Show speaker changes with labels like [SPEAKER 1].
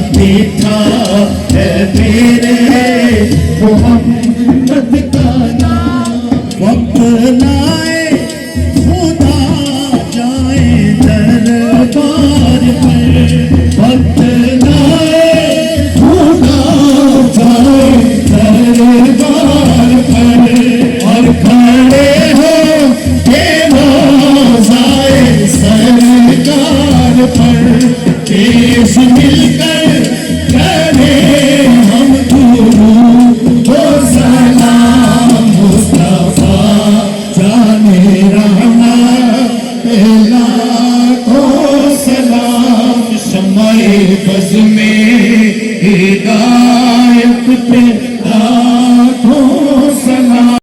[SPEAKER 1] मीठा है तेरे मोहम्मद का नाम। वक्त लाए खुदा जाए दरबार पर, वक्त लाए खुदा जाए दरबार पर, और खड़े हो के रोज़ाए सरकार पर, केस मिलकर करे हम दुरूद वो सलाम मुस्तफा जाने रहमत लाखों सलाम। शम्माए बज़्म में हिदायत पे